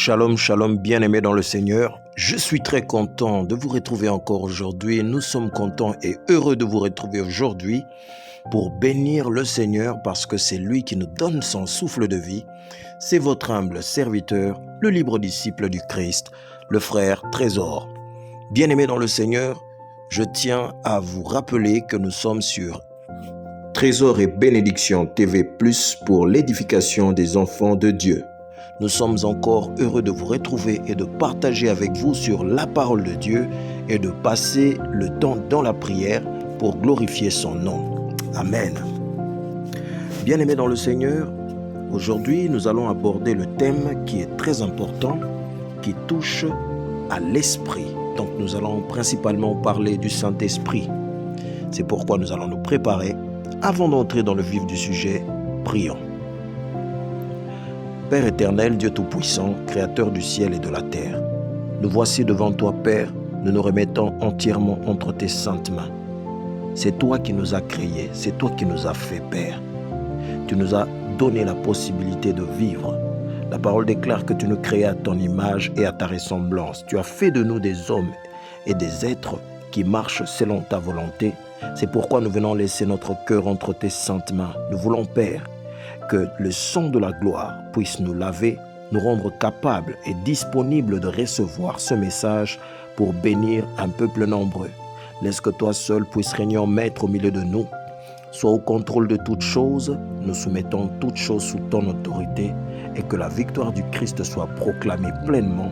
Shalom, shalom, bien-aimés dans le Seigneur. Je suis très content de vous retrouver encore aujourd'hui. Nous sommes contents et heureux de vous retrouver aujourd'hui pour bénir le Seigneur parce que c'est lui qui nous donne son souffle de vie. C'est votre humble serviteur, le libre disciple du Christ, le frère Trésor. Bien-aimés dans le Seigneur, je tiens à vous rappeler que nous sommes sur Trésor et Bénédiction TV+, pour l'édification des enfants de Dieu. Nous sommes encore heureux de vous retrouver et de partager avec vous sur la parole de Dieu et de passer le temps dans la prière pour glorifier son nom. Amen. Bien-aimés dans le Seigneur, aujourd'hui nous allons aborder le thème qui est très important, qui touche à l'esprit. Donc nous allons principalement parler du Saint-Esprit. C'est pourquoi nous allons nous préparer. Avant d'entrer dans le vif du sujet, prions. Père éternel, Dieu Tout-Puissant, Créateur du ciel et de la terre, nous voici devant toi, Père, nous nous remettons entièrement entre tes saintes mains. C'est toi qui nous as créés, c'est toi qui nous as fait, Père. Tu nous as donné la possibilité de vivre. La parole déclare que tu nous créais à ton image et à ta ressemblance. Tu as fait de nous des hommes et des êtres qui marchent selon ta volonté. C'est pourquoi nous venons laisser notre cœur entre tes saintes mains. Nous voulons, Père, que le sang de la gloire puisse nous laver, nous rendre capables et disponibles de recevoir ce message pour bénir un peuple nombreux. Laisse que toi seul puisses régner en maître au milieu de nous. Sois au contrôle de toutes choses, nous soumettons toutes choses sous ton autorité et que la victoire du Christ soit proclamée pleinement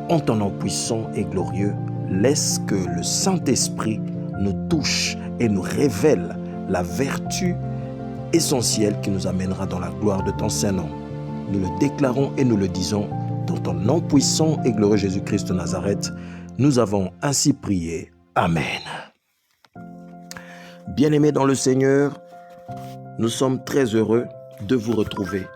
en ton nom puissant et glorieux. Laisse que le Saint-Esprit nous touche et nous révèle la vertu essentiel qui nous amènera dans la gloire de ton Saint-Nom. Nous le déclarons et nous le disons dans ton nom puissant et glorieux Jésus-Christ de Nazareth. Nous avons ainsi prié. Amen. Bien-aimés dans le Seigneur, nous sommes très heureux de vous retrouver.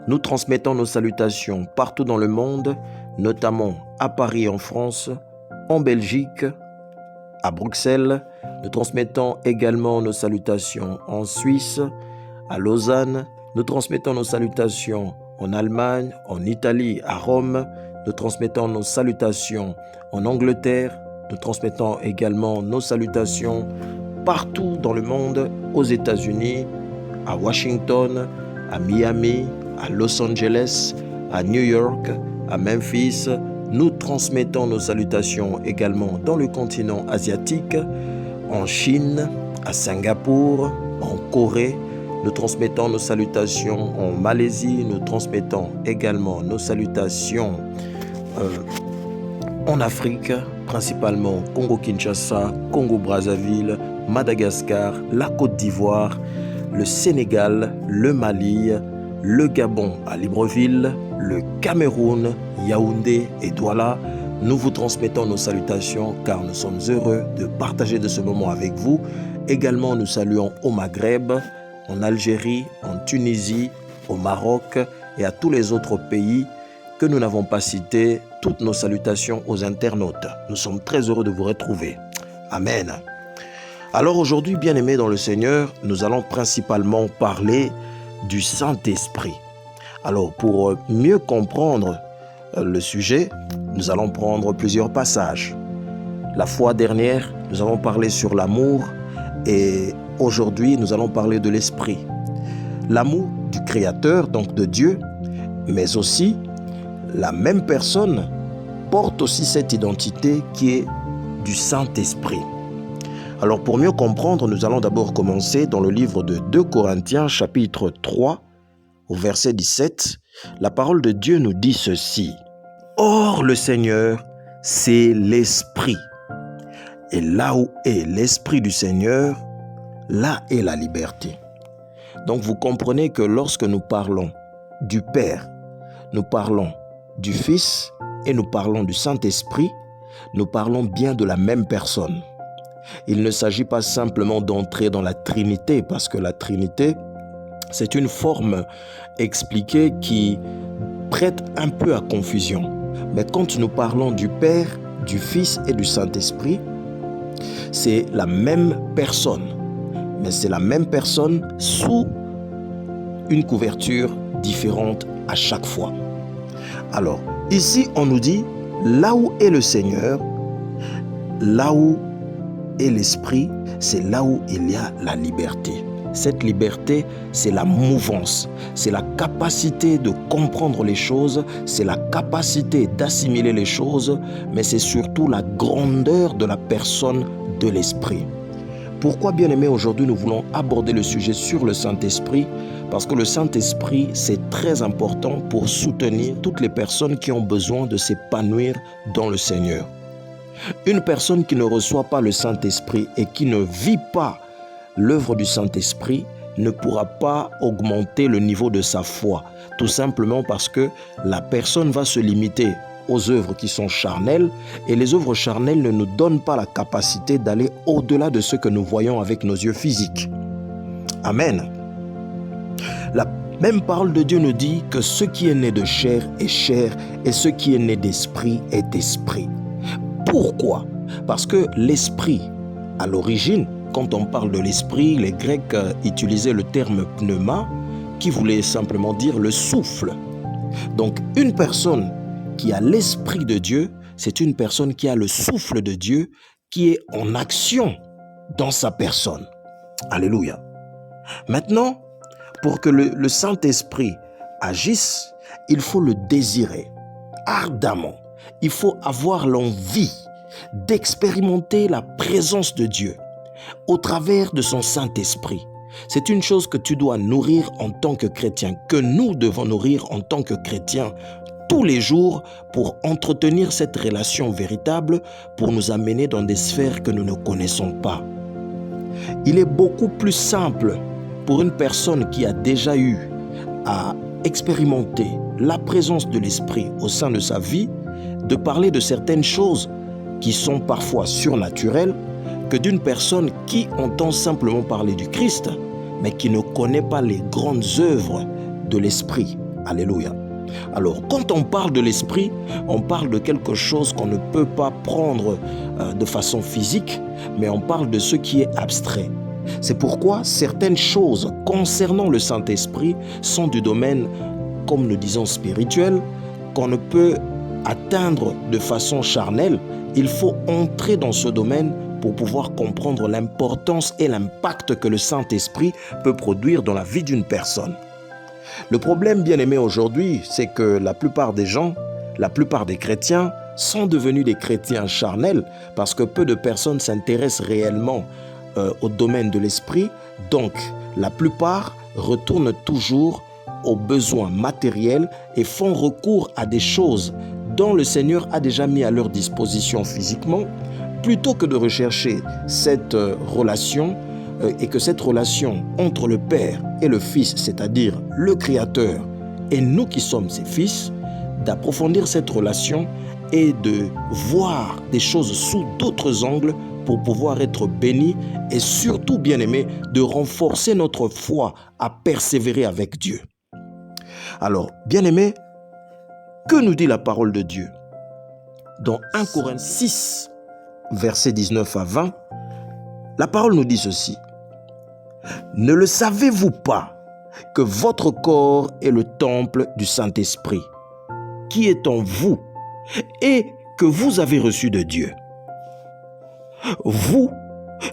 Nous transmettons nos salutations partout dans le monde, notamment à Paris en France, en Belgique, à Bruxelles. Nous transmettons également nos salutations en Suisse, à Lausanne. Nous transmettons nos salutations en Allemagne, en Italie, à Rome. Nous transmettons nos salutations en Angleterre. Nous transmettons également nos salutations partout dans le monde, aux États-Unis, à Washington, à Miami, à Los Angeles, à New York, à Memphis. Nous transmettons nos salutations également dans le continent asiatique, en Chine, à Singapour, en Corée. Nous transmettons nos salutations en Malaisie. Nous transmettons également nos salutations en Afrique, principalement Congo-Kinshasa, Congo-Brazzaville, Madagascar, la Côte d'Ivoire, le Sénégal, le Mali, le Gabon à Libreville, le Cameroun, Yaoundé et Douala. Nous vous transmettons nos salutations car nous sommes heureux de partager de ce moment avec vous. Également, nous saluons au Maghreb, en Algérie, en Tunisie, au Maroc et à tous les autres pays que nous n'avons pas cités. Toutes nos salutations aux internautes. Nous sommes très heureux de vous retrouver. Amen. Alors aujourd'hui, bien-aimés dans le Seigneur, nous allons principalement parler du Saint-Esprit. Alors pour mieux comprendre le sujet, nous allons prendre plusieurs passages. La fois dernière, nous avons parlé sur l'amour et aujourd'hui, nous allons parler de l'esprit. L'amour du Créateur, donc de Dieu, mais aussi la même personne porte aussi cette identité qui est du Saint-Esprit. Alors pour mieux comprendre, nous allons d'abord commencer dans le livre de 2 Corinthiens chapitre 3 au verset 17. La parole de Dieu nous dit ceci. Or le Seigneur, c'est l'Esprit. Et là où est l'Esprit du Seigneur, là est la liberté. Donc vous comprenez que lorsque nous parlons du Père, nous parlons du Fils et nous parlons du Saint-Esprit, nous parlons bien de la même personne. Il ne s'agit pas simplement d'entrer dans la Trinité, parce que la Trinité, c'est une forme expliquée qui prête un peu à confusion. Mais quand nous parlons du Père, du Fils et du Saint-Esprit, c'est la même personne. Mais c'est la même personne sous une couverture différente à chaque fois. Alors, ici, on nous dit, là où est le Seigneur, là où est l'Esprit, c'est là où il y a la liberté. Cette liberté, c'est la mouvance, c'est la capacité de comprendre les choses, c'est la capacité d'assimiler les choses, mais c'est surtout la grandeur de la personne de l'Esprit. Pourquoi, bien-aimés, aujourd'hui nous voulons aborder le sujet sur le Saint-Esprit? Parce que le Saint-Esprit, c'est très important pour soutenir toutes les personnes qui ont besoin de s'épanouir dans le Seigneur. Une personne qui ne reçoit pas le Saint-Esprit et qui ne vit pas l'œuvre du Saint-Esprit ne pourra pas augmenter le niveau de sa foi, tout simplement parce que la personne va se limiter aux œuvres qui sont charnelles et les œuvres charnelles ne nous donnent pas la capacité d'aller au-delà de ce que nous voyons avec nos yeux physiques. Amen. La même parole de Dieu nous dit que ce qui est né de chair est chair et ce qui est né d'esprit est esprit. Pourquoi? Parce que l'esprit, à l'origine, quand on parle de l'esprit, les Grecs utilisaient le terme pneuma qui voulait simplement dire le souffle. Donc une personne qui a l'Esprit de Dieu, c'est une personne qui a le souffle de Dieu qui est en action dans sa personne. Alléluia. Maintenant, pour que le Saint-Esprit agisse, il faut le désirer ardemment. Il faut avoir l'envie d'expérimenter la présence de Dieu au travers de son Saint-Esprit. C'est une chose que tu dois nourrir en tant que chrétien, que nous devons nourrir en tant que chrétiens tous les jours pour entretenir cette relation véritable, pour nous amener dans des sphères que nous ne connaissons pas. Il est beaucoup plus simple pour une personne qui a déjà eu à expérimenter la présence de l'Esprit au sein de sa vie, de parler de certaines choses qui sont parfois surnaturelles, que d'une personne qui entend simplement parler du Christ, mais qui ne connaît pas les grandes œuvres de l'Esprit. Alléluia. Alors, quand on parle de l'Esprit, on parle de quelque chose qu'on ne peut pas prendre de façon physique, mais on parle de ce qui est abstrait. C'est pourquoi certaines choses concernant le Saint-Esprit sont du domaine, comme nous disons, spirituel, qu'on ne peut atteindre de façon charnelle. Il faut entrer dans ce domaine pour pouvoir comprendre l'importance et l'impact que le Saint-Esprit peut produire dans la vie d'une personne. Le problème, bien aimé, aujourd'hui, c'est que la plupart des gens, la plupart des chrétiens sont devenus des chrétiens charnels parce que peu de personnes s'intéressent réellement au domaine de l'esprit. Donc, la plupart retournent toujours aux besoins matériels et font recours à des choses dont le Seigneur a déjà mis à leur disposition physiquement, plutôt que de rechercher cette relation et que cette relation entre le Père et le Fils, c'est-à-dire le Créateur et nous qui sommes ses fils, d'approfondir cette relation et de voir des choses sous d'autres angles pour pouvoir être bénis et surtout, bien aimés, de renforcer notre foi à persévérer avec Dieu. Alors, bien aimés, que nous dit la parole de Dieu? Dans 1 Corinthiens 6, versets 19 à 20, la parole nous dit ceci. Ne le savez-vous pas que votre corps est le temple du Saint-Esprit, qui est en vous et que vous avez reçu de Dieu? Vous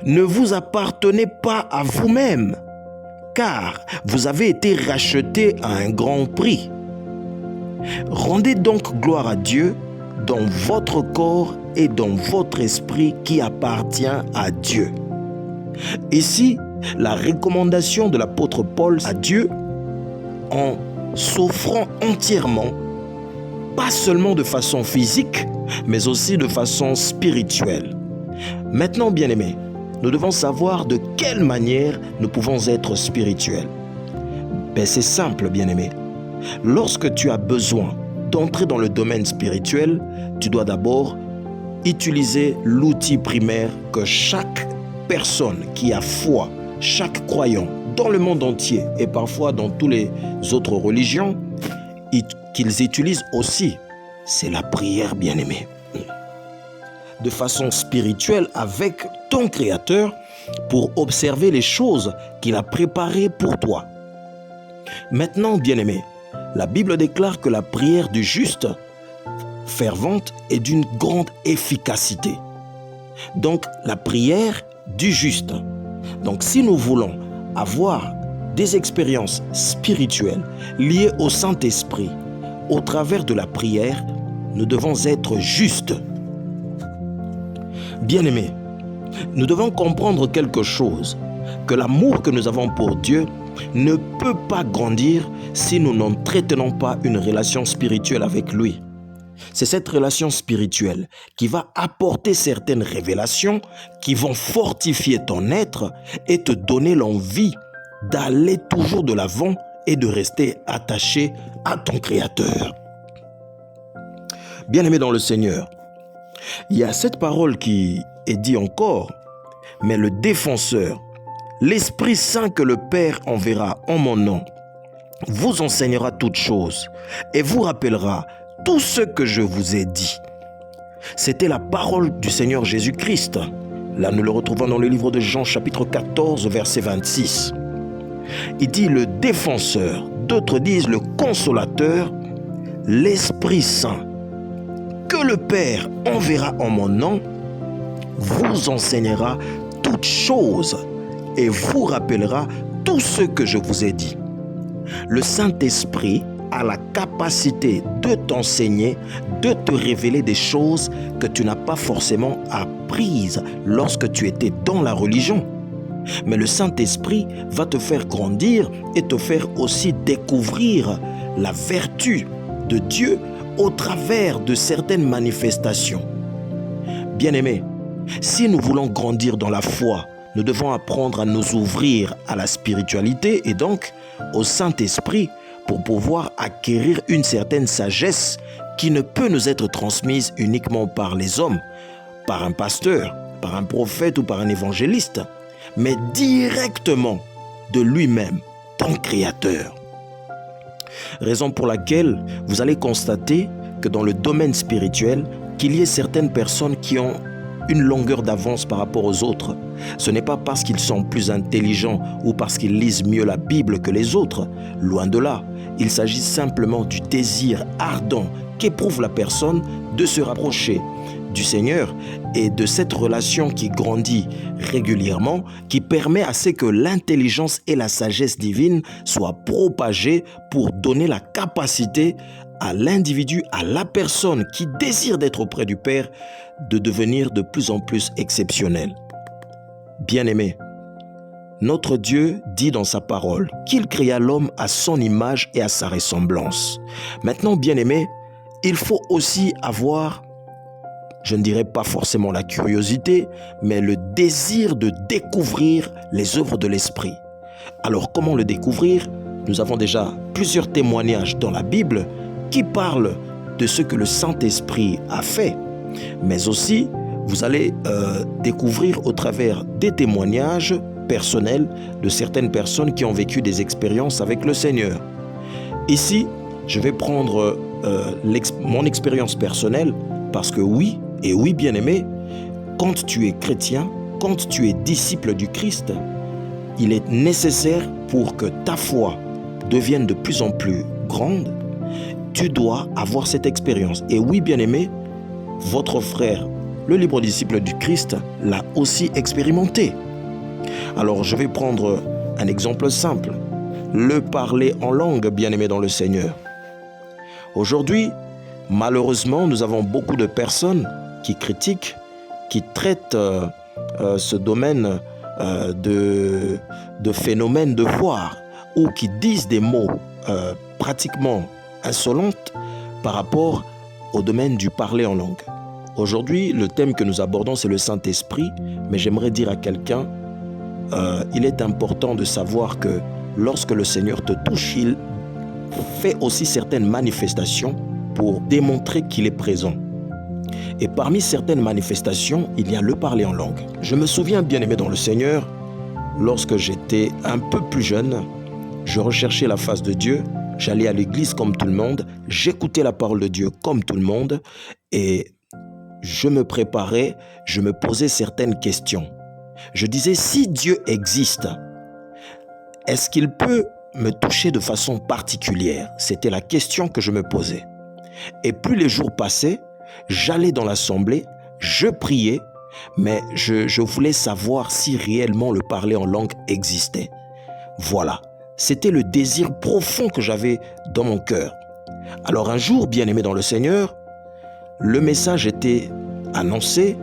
ne vous appartenez pas à vous-même, car vous avez été rachetés à un grand prix. Rendez donc gloire à Dieu dans votre corps et dans votre esprit qui appartient à Dieu. Ici, la recommandation de l'apôtre Paul à Dieu en s'offrant entièrement, pas seulement de façon physique, mais aussi de façon spirituelle. Maintenant, bien-aimés, nous devons savoir de quelle manière nous pouvons être spirituels. C'est simple, bien-aimés. Lorsque tu as besoin d'entrer dans le domaine spirituel, tu dois d'abord utiliser l'outil primaire que chaque personne qui a foi, chaque croyant dans le monde entier et parfois dans toutes les autres religions, qu'ils utilisent aussi, c'est la prière, bien-aimée. De façon spirituelle avec ton Créateur pour observer les choses qu'il a préparées pour toi. Maintenant, bien-aimé, la Bible déclare que la prière du juste fervente est d'une grande efficacité. Donc, la prière du juste. Donc, si nous voulons avoir des expériences spirituelles liées au Saint-Esprit au travers de la prière, nous devons être justes. Bien-aimés, nous devons comprendre quelque chose, que l'amour que nous avons pour Dieu ne peut pas grandir si nous n'entretenons pas une relation spirituelle avec lui. C'est cette relation spirituelle qui va apporter certaines révélations qui vont fortifier ton être et te donner l'envie d'aller toujours de l'avant et de rester attaché à ton Créateur. Bien-aimé dans le Seigneur, il y a cette parole qui est dit encore, mais le défenseur, l'Esprit Saint que le Père enverra en mon nom, vous enseignera toutes choses et vous rappellera tout ce que je vous ai dit. C'était la parole du Seigneur Jésus-Christ. Là, nous le retrouvons dans le livre de Jean, chapitre 14, verset 26. Il dit le défenseur, d'autres disent le consolateur, l'Esprit Saint, que le Père enverra en mon nom, vous enseignera toutes choses et vous rappellera tout ce que je vous ai dit. Le Saint-Esprit a la capacité de t'enseigner, de te révéler des choses que tu n'as pas forcément apprises lorsque tu étais dans la religion. Mais le Saint-Esprit va te faire grandir et te faire aussi découvrir la vertu de Dieu au travers de certaines manifestations. Bien-aimés, si nous voulons grandir dans la foi, nous devons apprendre à nous ouvrir à la spiritualité et donc au Saint-Esprit pour pouvoir acquérir une certaine sagesse qui ne peut nous être transmise uniquement par les hommes, par un pasteur, par un prophète ou par un évangéliste, mais directement de lui-même, ton Créateur. Raison pour laquelle vous allez constater que dans le domaine spirituel, qu'il y ait certaines personnes qui ont une longueur d'avance par rapport aux autres. Ce n'est pas parce qu'ils sont plus intelligents ou parce qu'ils lisent mieux la Bible que les autres. Loin de là, il s'agit simplement du désir ardent qu'éprouve la personne de se rapprocher du Seigneur et de cette relation qui grandit régulièrement, qui permet à ce que l'intelligence et la sagesse divine soient propagées pour donner la capacité à l'individu, à la personne qui désire d'être auprès du Père, de devenir de plus en plus exceptionnel. Bien-aimé, notre Dieu dit dans sa parole qu'il créa l'homme à son image et à sa ressemblance. Maintenant, bien-aimé, il faut aussi avoir, je ne dirais pas forcément la curiosité, mais le désir de découvrir les œuvres de l'Esprit. Alors, comment le découvrir? Nous avons déjà plusieurs témoignages dans la Bible qui parlent de ce que le Saint-Esprit a fait. Mais aussi, vous allez découvrir au travers des témoignages personnels de certaines personnes qui ont vécu des expériences avec le Seigneur. Ici, je vais prendre mon expérience personnelle parce que oui, et oui bien-aimé, quand tu es chrétien, quand tu es disciple du Christ, il est nécessaire pour que ta foi devienne de plus en plus grande, tu dois avoir cette expérience. Et oui bien-aimé, votre frère, le libre disciple du Christ, l'a aussi expérimenté. Alors je vais prendre un exemple simple. Le parler en langue, bien-aimé dans le Seigneur. Aujourd'hui, malheureusement, nous avons beaucoup de personnes qui critiquent, qui traitent ce domaine de phénomène de voir, ou qui disent des mots pratiquement insolentes par rapport au domaine du parler en langue. Aujourd'hui, le thème que nous abordons, c'est le Saint-Esprit, mais j'aimerais dire à quelqu'un, il est important de savoir que lorsque le Seigneur te touche, il fait aussi certaines manifestations pour démontrer qu'il est présent. Et parmi certaines manifestations, il y a le parler en langue. Je me souviens, bien-aimé dans le Seigneur, lorsque j'étais un peu plus jeune, je recherchais la face de Dieu, j'allais à l'église comme tout le monde, j'écoutais la parole de Dieu comme tout le monde et je me préparais, je me posais certaines questions. Je disais, si Dieu existe, est-ce qu'il peut me toucher de façon particulière? C'était la question que je me posais. Et plus les jours passaient, j'allais dans l'assemblée, je priais, mais je voulais savoir si réellement le parler en langue existait. Voilà, c'était le désir profond que j'avais dans mon cœur. Alors un jour, bien-aimé dans le Seigneur, le message était annoncé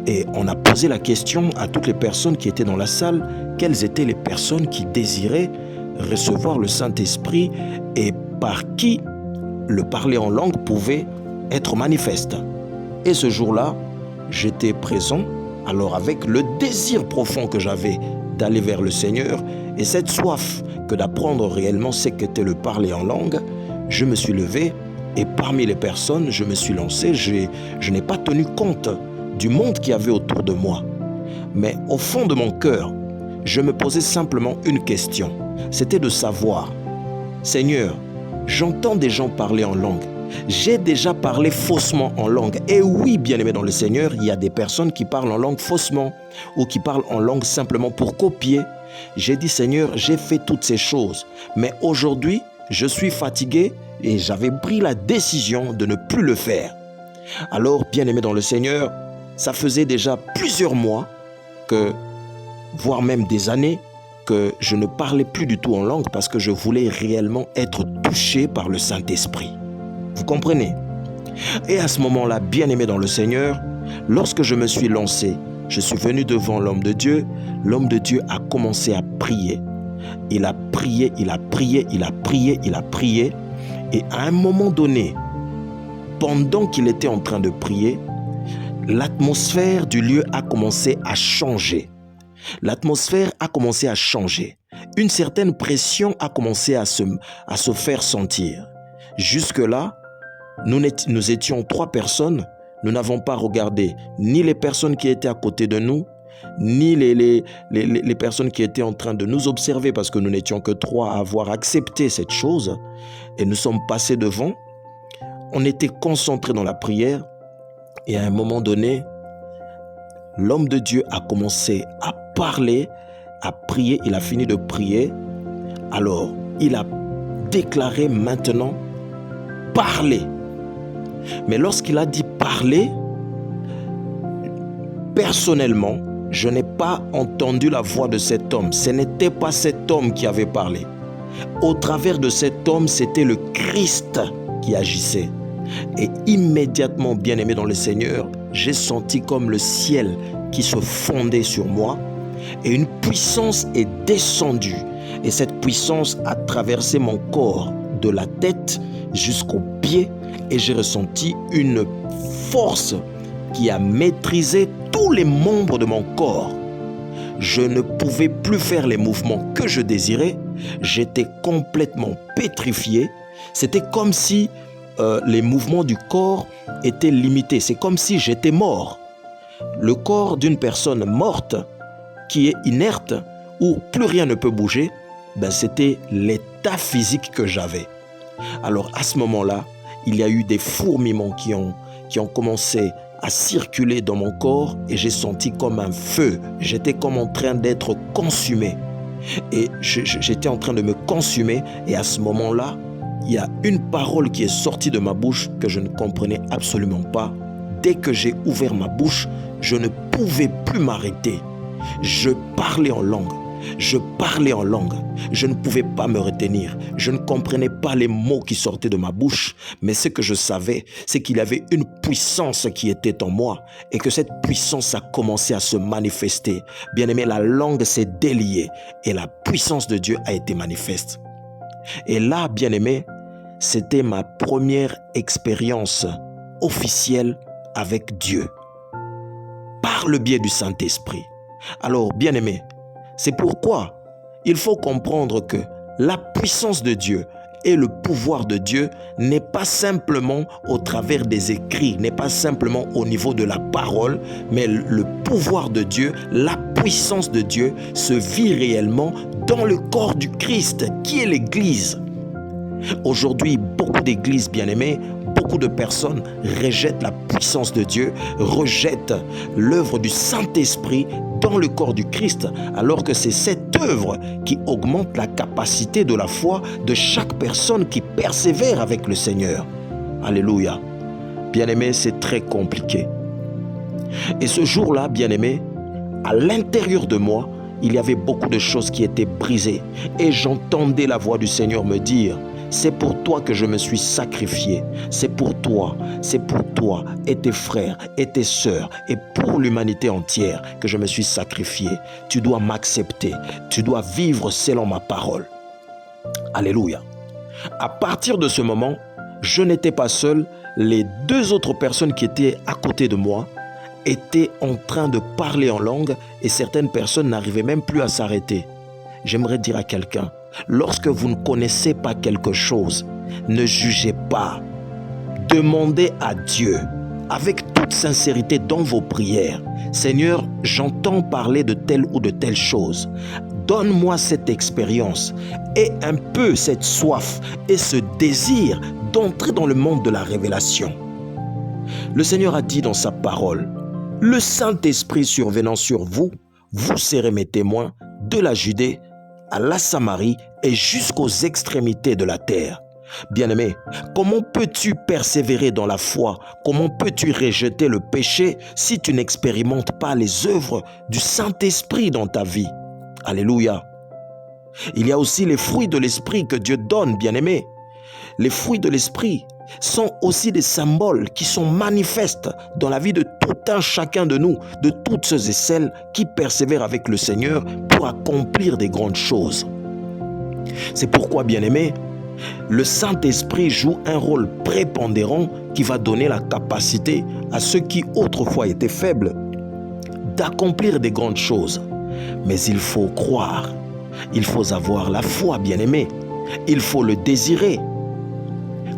et on a posé la question à toutes les personnes qui étaient dans la salle, quelles étaient les personnes qui désiraient recevoir le Saint-Esprit et par qui le parler en langue pouvait être manifeste. Et ce jour-là, j'étais présent, alors avec le désir profond que j'avais d'aller vers le Seigneur et cette soif que d'apprendre réellement ce qu'était le parler en langue, je me suis levé et parmi les personnes, je me suis lancé. Je n'ai pas tenu compte du monde qu'il y avait autour de moi. Mais au fond de mon cœur, je me posais simplement une question. C'était de savoir, Seigneur, j'entends des gens parler en langue. J'ai déjà parlé faussement en langue. Et oui, bien-aimé dans le Seigneur, il y a des personnes qui parlent en langue faussement ou qui parlent en langue simplement pour copier. J'ai dit, Seigneur, j'ai fait toutes ces choses. Mais aujourd'hui, je suis fatigué et j'avais pris la décision de ne plus le faire. Alors, bien-aimé dans le Seigneur, ça faisait déjà plusieurs mois voire même des années, que je ne parlais plus du tout en langue parce que je voulais réellement être touché par le Saint-Esprit. Vous comprenez? Et à ce moment-là, bien-aimé dans le Seigneur, lorsque je me suis lancé, je suis venu devant l'homme de Dieu a commencé à prier. Il a prié, il a prié, il a prié, il a prié. Et à un moment donné, pendant qu'il était en train de prier, l'atmosphère du lieu a commencé à changer. L'atmosphère a commencé à changer. Une certaine pression a commencé à se faire sentir. Jusque-là, nous étions 3 personnes. Nous n'avons pas regardé ni les personnes qui étaient à côté de nous, ni les personnes qui étaient en train de nous observer parce que nous n'étions que 3 à avoir accepté cette chose. Et nous sommes passés devant. On était concentrés dans la prière. Et à un moment donné, l'homme de Dieu a commencé à parler, à prier. Il a fini de prier. Alors, il a déclaré maintenant « parler ». Mais lorsqu'il a dit « parler », personnellement, je n'ai pas entendu la voix de cet homme. Ce n'était pas cet homme qui avait parlé. Au travers de cet homme, c'était le Christ qui agissait. Et immédiatement, bien-aimé dans le Seigneur, j'ai senti comme le ciel qui se fondait sur moi et une puissance est descendue. Et cette puissance a traversé mon corps de la tête jusqu'aux pieds et j'ai ressenti une force qui a maîtrisé tous les membres de mon corps. Je ne pouvais plus faire les mouvements que je désirais. J'étais complètement pétrifié. C'était comme si les mouvements du corps étaient limités. C'est comme si j'étais mort. Le corps d'une personne morte qui est inerte, où plus rien ne peut bouger, c'était l'état physique que j'avais. Alors à ce moment-là, il y a eu des fourmillements qui ont commencé à circuler dans mon corps et j'ai senti comme un feu. J'étais comme en train d'être consumé. Et j'étais en train de me consumer et à ce moment-là, il y a une parole qui est sortie de ma bouche que je ne comprenais absolument pas. Dès que j'ai ouvert ma bouche, je ne pouvais plus m'arrêter. Je parlais en langue. Je parlais en langue. Je ne pouvais pas me retenir. Je ne comprenais pas les mots qui sortaient de ma bouche. Mais ce que je savais, c'est qu'il y avait une puissance qui était en moi et que cette puissance a commencé à se manifester. Bien-aimé, la langue s'est déliée et la puissance de Dieu a été manifeste. Et là, bien-aimé, c'était ma première expérience officielle avec Dieu par le biais du Saint-Esprit. Alors, bien-aimé, c'est pourquoi il faut comprendre que la puissance de Dieu et le pouvoir de Dieu n'est pas simplement au travers des écrits, n'est pas simplement au niveau de la parole, mais le pouvoir de Dieu, la puissance de Dieu se vit réellement dans le corps du Christ, qui est l'Église. Aujourd'hui, beaucoup d'églises, bien-aimées, beaucoup de personnes rejettent la puissance de Dieu, rejettent l'œuvre du Saint-Esprit dans le corps du Christ, alors que c'est cette œuvre qui augmente la capacité de la foi de chaque personne qui persévère avec le Seigneur. Alléluia. Bien-aimé, c'est très compliqué. Et ce jour-là, bien-aimé, à l'intérieur de moi, il y avait beaucoup de choses qui étaient brisées. Et j'entendais la voix du Seigneur me dire: c'est pour toi que je me suis sacrifié. C'est pour toi et tes frères et tes sœurs et pour l'humanité entière que je me suis sacrifié. Tu dois m'accepter. Tu dois vivre selon ma parole. Alléluia. À partir de ce moment, je n'étais pas seul. Les deux autres personnes qui étaient à côté de moi étaient en train de parler en langue et certaines personnes n'arrivaient même plus à s'arrêter. J'aimerais dire à quelqu'un: lorsque vous ne connaissez pas quelque chose, ne jugez pas. Demandez à Dieu avec toute sincérité dans vos prières: Seigneur, j'entends parler de telle ou de telle chose. Donne-moi cette expérience et un peu cette soif et ce désir d'entrer dans le monde de la révélation. Le Seigneur a dit dans sa parole: le Saint-Esprit survenant sur vous, vous serez mes témoins de la Judée à la Samarie et jusqu'aux extrémités de la terre. Bien-aimé, comment peux-tu persévérer dans la foi? Comment peux-tu rejeter le péché si tu n'expérimentes pas les œuvres du Saint-Esprit dans ta vie? Alléluia. Il y a aussi les fruits de l'Esprit que Dieu donne, bien-aimé. Les fruits de l'Esprit sont aussi des symboles qui sont manifestes dans la vie de tout un chacun de nous, de toutes ceux et celles qui persévèrent avec le Seigneur pour accomplir des grandes choses. C'est pourquoi, bien-aimé, le Saint-Esprit joue un rôle prépondérant qui va donner la capacité à ceux qui autrefois étaient faibles d'accomplir des grandes choses. Mais il faut croire, il faut avoir la foi, bien-aimé, il faut le désirer.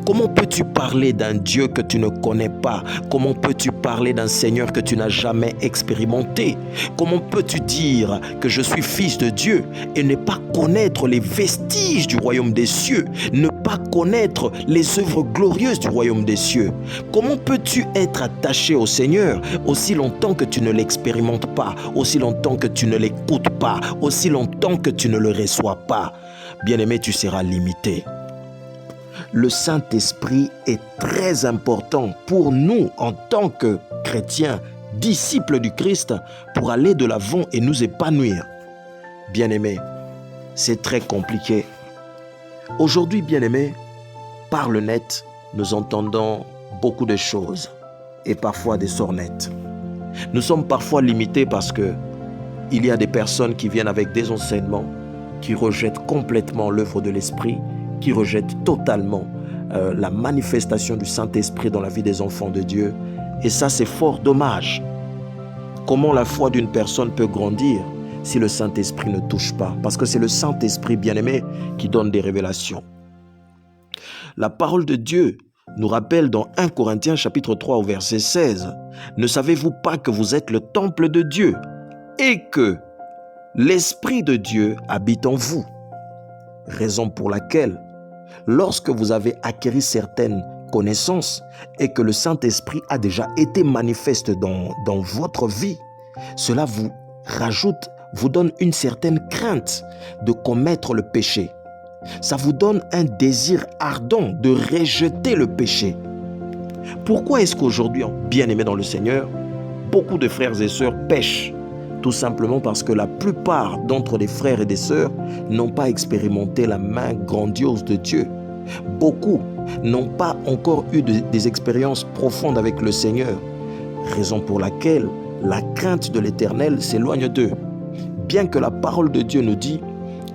Comment peux-tu parler d'un Dieu que tu ne connais pas? Comment peux-tu parler d'un Seigneur que tu n'as jamais expérimenté? Comment peux-tu dire que je suis fils de Dieu et ne pas connaître les vestiges du royaume des cieux, ne pas connaître les œuvres glorieuses du royaume des cieux? Comment peux-tu être attaché au Seigneur aussi longtemps que tu ne l'expérimentes pas, aussi longtemps que tu ne l'écoutes pas, aussi longtemps que tu ne le reçois pas? Bien-aimé, tu seras limité. Le Saint-Esprit est très important pour nous en tant que chrétiens, disciples du Christ, pour aller de l'avant et nous épanouir. Bien-aimés, c'est très compliqué. Aujourd'hui, bien-aimés, par le net, nous entendons beaucoup de choses et parfois des sornettes. Nous sommes parfois limités parce que il y a des personnes qui viennent avec des enseignements qui rejettent complètement l'œuvre de l'Esprit, qui rejettent totalement la manifestation du Saint-Esprit dans la vie des enfants de Dieu. Et ça, c'est fort dommage. Comment la foi d'une personne peut grandir si le Saint-Esprit ne touche pas? Parce que c'est le Saint-Esprit, bien-aimé, qui donne des révélations. La parole de Dieu nous rappelle dans 1 Corinthiens chapitre 3 au verset 16, « Ne savez-vous pas que vous êtes le temple de Dieu et que l'Esprit de Dieu habite en vous? Raison pour laquelle, lorsque vous avez acquis certaines connaissances et que le Saint-Esprit a déjà été manifeste dans votre vie, cela vous rajoute, vous donne une certaine crainte de commettre le péché. Ça vous donne un désir ardent de rejeter le péché. Pourquoi est-ce qu'aujourd'hui, bien-aimés dans le Seigneur, beaucoup de frères et sœurs pêchent? Tout simplement parce que la plupart d'entre les frères et des sœurs n'ont pas expérimenté la main grandiose de Dieu. Beaucoup n'ont pas encore eu des expériences profondes avec le Seigneur, raison pour laquelle la crainte de l'Éternel s'éloigne d'eux. Bien que la parole de Dieu nous dit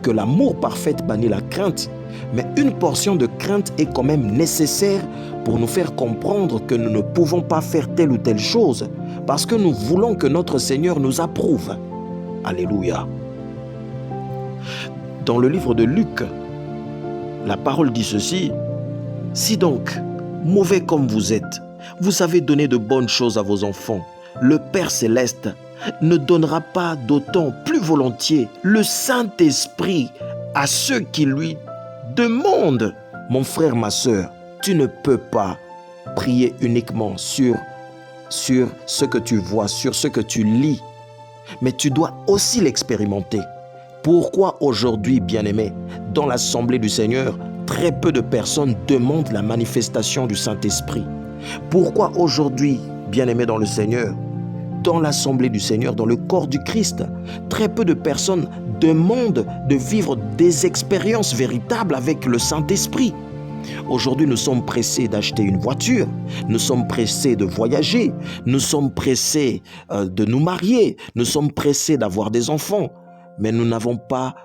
que l'amour parfait bannit la crainte, mais une portion de crainte est quand même nécessaire pour nous faire comprendre que nous ne pouvons pas faire telle ou telle chose parce que nous voulons que notre Seigneur nous approuve. Alléluia. Dans le livre de Luc, la parole dit ceci: « Si donc, mauvais comme vous êtes, vous savez donner de bonnes choses à vos enfants, le Père Céleste ne donnera pas d'autant plus volontiers le Saint-Esprit à ceux qui lui demandent. » Mon frère, ma sœur, tu ne peux pas prier uniquement sur ce que tu vois, sur ce que tu lis, mais tu dois aussi l'expérimenter. Pourquoi aujourd'hui, bien-aimés, dans l'Assemblée du Seigneur, très peu de personnes demandent la manifestation du Saint-Esprit? Pourquoi aujourd'hui, bien-aimés dans le Seigneur, dans l'Assemblée du Seigneur, dans le corps du Christ, très peu de personnes demandent de vivre des expériences véritables avec le Saint-Esprit? Aujourd'hui, nous sommes pressés d'acheter une voiture, nous sommes pressés de voyager, nous sommes pressés de nous marier, nous sommes pressés d'avoir des enfants, mais nous n'avons pas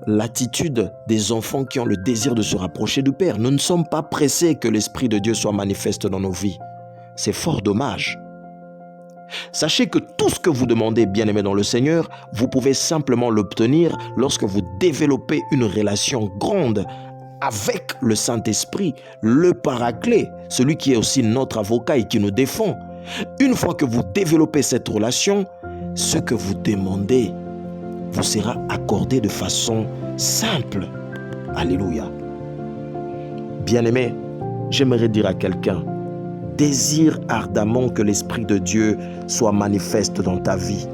l'attitude des enfants qui ont le désir de se rapprocher du Père. Nous ne sommes pas pressés que l'Esprit de Dieu soit manifeste dans nos vies. C'est fort dommage. Sachez que tout ce que vous demandez, bien-aimés dans le Seigneur, vous pouvez simplement l'obtenir lorsque vous développez une relation grande avec le Saint-Esprit, le Paraclet, celui qui est aussi notre avocat et qui nous défend. Une fois que vous développez cette relation, ce que vous demandez vous sera accordé de façon simple. Alléluia. Bien-aimé, j'aimerais dire à quelqu'un: désire ardemment que l'Esprit de Dieu soit manifeste dans ta vie.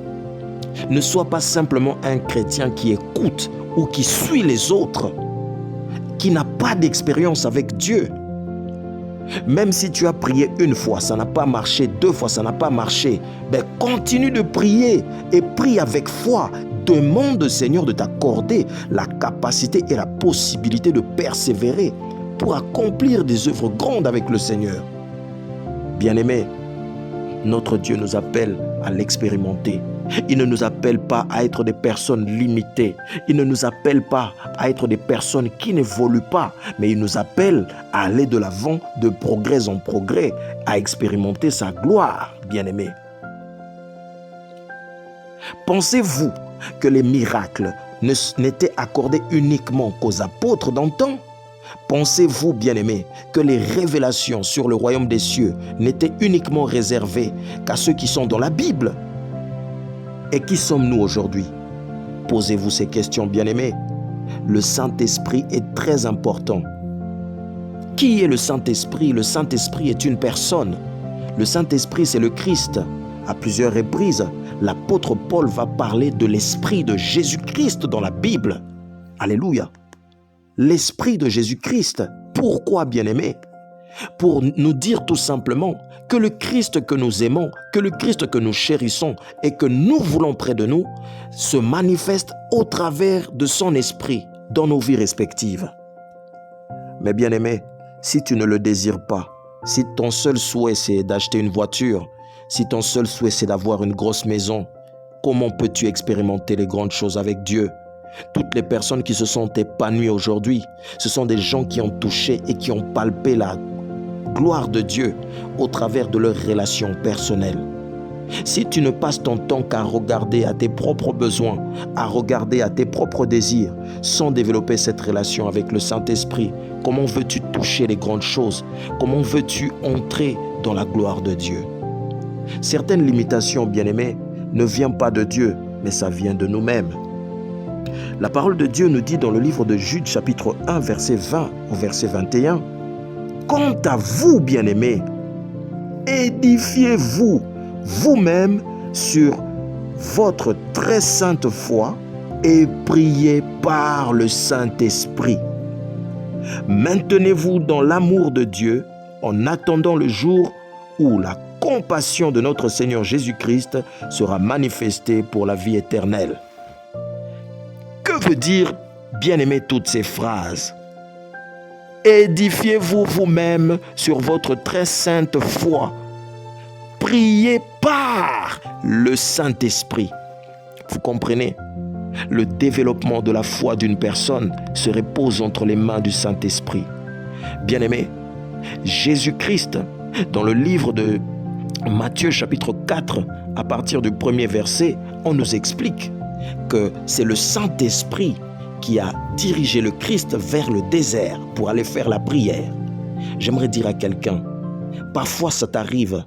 Ne sois pas simplement un chrétien qui écoute ou qui suit les autres, qui n'a pas d'expérience avec Dieu. Même si tu as prié une fois, ça n'a pas marché, 2 fois, ça n'a pas marché, ben continue de prier et prie avec foi. Demande au Seigneur de t'accorder la capacité et la possibilité de persévérer pour accomplir des œuvres grandes avec le Seigneur. Bien-aimés, notre Dieu nous appelle à l'expérimenter. Il ne nous appelle pas à être des personnes limitées. Il ne nous appelle pas à être des personnes qui n'évoluent pas, mais il nous appelle à aller de l'avant, de progrès en progrès, à expérimenter sa gloire, bien-aimés. Pensez-vous que les miracles n'étaient accordés uniquement qu'aux apôtres d'antan? Pensez-vous, bien-aimés, que les révélations sur le royaume des cieux n'étaient uniquement réservées qu'à ceux qui sont dans la Bible? Et qui sommes-nous aujourd'hui? Posez-vous ces questions, bien-aimés. Le Saint-Esprit est très important. Qui est le Saint-Esprit? Le Saint-Esprit est une personne. Le Saint-Esprit, c'est le Christ. À plusieurs reprises, l'apôtre Paul va parler de l'Esprit de Jésus-Christ dans la Bible. Alléluia. L'Esprit de Jésus-Christ. Pourquoi, bien-aimés? Pour nous dire tout simplement que le Christ que nous aimons, que le Christ que nous chérissons et que nous voulons près de nous se manifeste au travers de son esprit dans nos vies respectives. Mais bien-aimé, si tu ne le désires pas, si ton seul souhait c'est d'acheter une voiture, si ton seul souhait c'est d'avoir une grosse maison, comment peux-tu expérimenter les grandes choses avec Dieu? Toutes les personnes qui se sont épanouies aujourd'hui, ce sont des gens qui ont touché et qui ont palpé la gloire de Dieu au travers de leurs relations personnelles. Si tu ne passes ton temps qu'à regarder à tes propres besoins, à regarder à tes propres désirs, sans développer cette relation avec le Saint-Esprit, comment veux-tu toucher les grandes choses? Comment veux-tu entrer dans la gloire de Dieu? Certaines limitations, bien-aimés, ne viennent pas de Dieu, mais ça vient de nous-mêmes. La parole de Dieu nous dit dans le livre de Jude, chapitre 1, verset 20 au verset 21, « Quant à vous, bien-aimés, édifiez-vous vous-même sur votre très sainte foi et priez par le Saint-Esprit. Maintenez-vous dans l'amour de Dieu en attendant le jour où la compassion de notre Seigneur Jésus-Christ sera manifestée pour la vie éternelle. Que veut dire, bien-aimés, toutes ces phrases? Édifiez-vous vous-même sur votre très sainte foi. Priez par le Saint-Esprit. Vous comprenez? Le développement de la foi d'une personne se repose entre les mains du Saint-Esprit. Bien-aimés, Jésus-Christ, dans le livre de Matthieu chapitre 4, à partir du premier verset, on nous explique que c'est le Saint-Esprit qui a dirigé le Christ vers le désert pour aller faire la prière. J'aimerais dire à quelqu'un, parfois ça t'arrive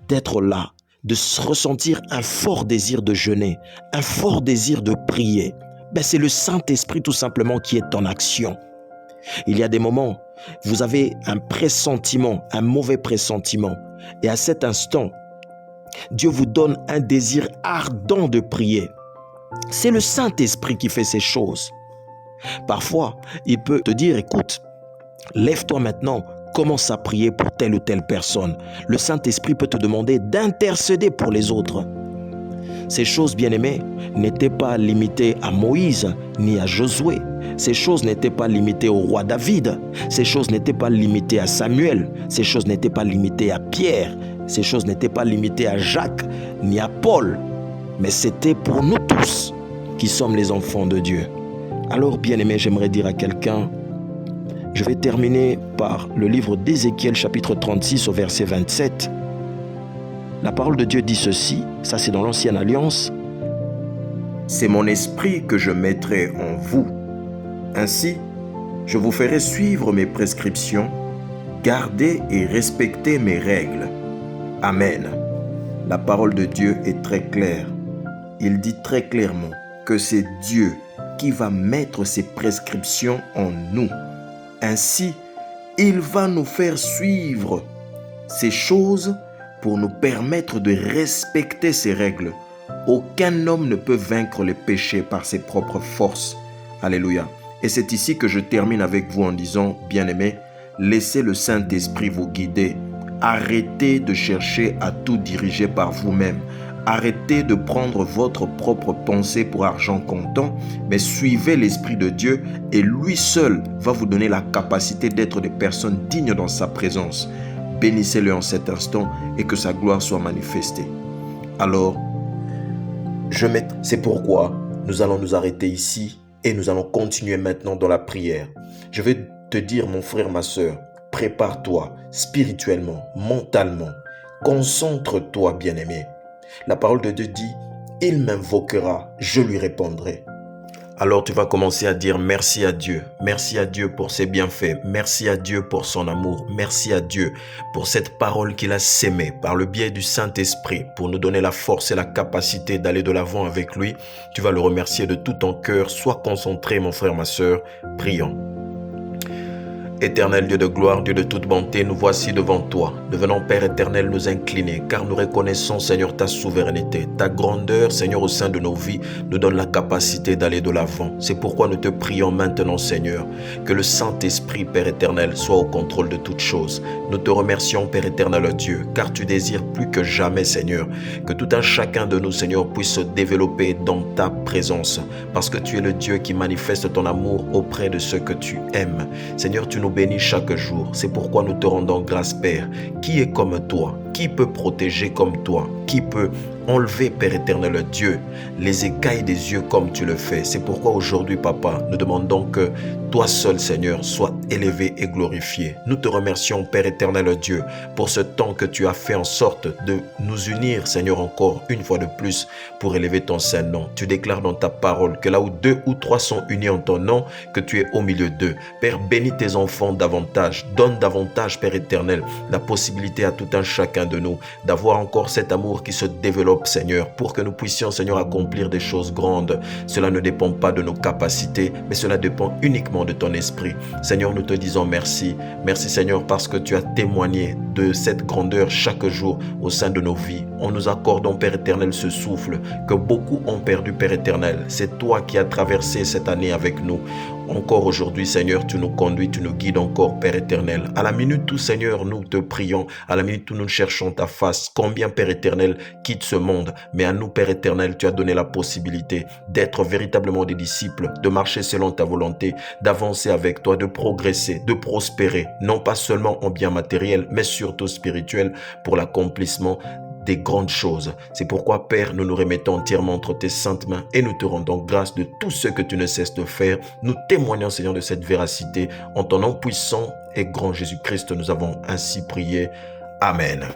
d'être là, de ressentir un fort désir de jeûner, un fort désir de prier. C'est le Saint-Esprit tout simplement qui est en action. Il y a des moments, vous avez un pressentiment, un mauvais pressentiment. Et à cet instant, Dieu vous donne un désir ardent de prier. C'est le Saint-Esprit qui fait ces choses. Parfois, il peut te dire, écoute, lève-toi maintenant, commence à prier pour telle ou telle personne. Le Saint-Esprit peut te demander d'intercéder pour les autres. Ces choses, bien-aimés, n'étaient pas limitées à Moïse ni à Josué. Ces choses n'étaient pas limitées au roi David. Ces choses n'étaient pas limitées à Samuel. Ces choses n'étaient pas limitées à Pierre. Ces choses n'étaient pas limitées à Jacques ni à Paul. Mais c'était pour nous tous qui sommes les enfants de Dieu. Alors, bien-aimés, j'aimerais dire à quelqu'un, je vais terminer par le livre d'Ézéchiel chapitre 36 au verset 27. La parole de Dieu dit ceci, ça c'est dans l'Ancienne Alliance. C'est mon esprit que je mettrai en vous. Ainsi, je vous ferai suivre mes prescriptions, garder et respecter mes règles. Amen. La parole de Dieu est très claire. Il dit très clairement que c'est Dieu qui va mettre ses prescriptions en nous. Ainsi, il va nous faire suivre ces choses pour nous permettre de respecter ces règles. Aucun homme ne peut vaincre les péchés par ses propres forces. Alléluia. Et c'est ici que je termine avec vous en disant, bien-aimés, laissez le Saint-Esprit vous guider. Arrêtez de chercher à tout diriger par vous-même. Arrêtez de prendre votre propre pensée pour argent comptant, mais suivez l'Esprit de Dieu et lui seul va vous donner la capacité d'être des personnes dignes dans sa présence. Bénissez-le en cet instant et que sa gloire soit manifestée. Alors, c'est pourquoi nous allons nous arrêter ici et nous allons continuer maintenant dans la prière. Je vais te dire, mon frère, ma sœur, prépare-toi spirituellement, mentalement. Concentre-toi, bien-aimé. La parole de Dieu dit, « Il m'invoquera, je lui répondrai. » Alors tu vas commencer à dire merci à Dieu pour ses bienfaits, merci à Dieu pour son amour, merci à Dieu pour cette parole qu'il a sémée par le biais du Saint-Esprit pour nous donner la force et la capacité d'aller de l'avant avec lui. Tu vas le remercier de tout ton cœur. Sois concentré, mon frère, ma sœur, prions. Éternel Dieu de gloire, Dieu de toute bonté, nous voici devant toi. Devenons Père éternel nous incliner, car nous reconnaissons, Seigneur, ta souveraineté. Ta grandeur, Seigneur, au sein de nos vies, nous donne la capacité d'aller de l'avant. C'est pourquoi nous te prions maintenant, Seigneur, que le Saint-Esprit, Père éternel, soit au contrôle de toutes choses. Nous te remercions, Père éternel Dieu, car tu désires plus que jamais, Seigneur, que tout un chacun de nous, Seigneur, puisse se développer dans ta présence, parce que tu es le Dieu qui manifeste ton amour auprès de ceux que tu aimes. Seigneur, tu nous bénis chaque jour. C'est pourquoi nous te rendons grâce, Père. Qui est comme toi? Qui peut protéger comme toi? Qui peut enlever, Père éternel Dieu, les écailles des yeux comme tu le fais? C'est pourquoi aujourd'hui, Papa, nous demandons que toi seul, Seigneur, sois élevé et glorifié. Nous te remercions, Père éternel Dieu, pour ce temps que tu as fait en sorte de nous unir, Seigneur, encore une fois de plus pour élever ton saint nom. Tu déclares dans ta parole que là où 2 ou 3 sont unis en ton nom, que tu es au milieu d'eux. Père, bénis tes enfants davantage. Donne davantage, Père éternel, la possibilité à tout un chacun de nous d'avoir encore cet amour qui se développe, Seigneur, pour que nous puissions, Seigneur, accomplir des choses grandes. Cela ne dépend pas de nos capacités, mais cela dépend uniquement de ton esprit. Seigneur, nous te disons merci. Merci, Seigneur, parce que tu as témoigné de cette grandeur chaque jour au sein de nos vies. En nous accordant, Père éternel, ce souffle que beaucoup ont perdu, Père éternel. C'est toi qui as traversé cette année avec nous. Encore aujourd'hui, Seigneur, tu nous conduis, tu nous guides encore, Père éternel. À la minute où, Seigneur, nous te prions, à la minute où nous cherchons ta face, combien, Père éternel, quitte ce monde. Mais à nous, Père éternel, tu as donné la possibilité d'être véritablement des disciples, de marcher selon ta volonté, d'avancer avec toi, de progresser, de prospérer, non pas seulement en bien matériel, mais surtout spirituel, pour l'accomplissement des grandes choses. C'est pourquoi, Père, nous nous remettons entièrement entre tes saintes mains et nous te rendons grâce de tout ce que tu ne cesses de faire. Nous témoignons, Seigneur, de cette véracité. En ton nom puissant et grand Jésus-Christ, nous avons ainsi prié. Amen.